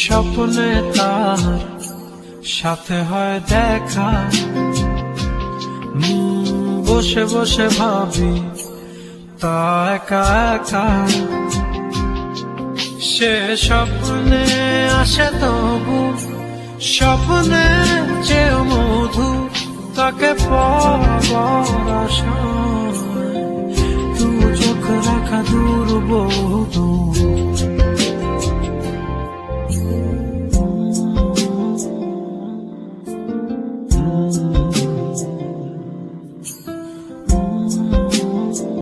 স্বপ্নে তার সাথে হয় দেখা, বসে বসে ভাবি তা একা একা। সে স্বপ্নে আসে তবু স্বপ্নে চেয়ে মধু, তাকে পাবার আশায় দু চোখ রাখা দূর বহু দূর।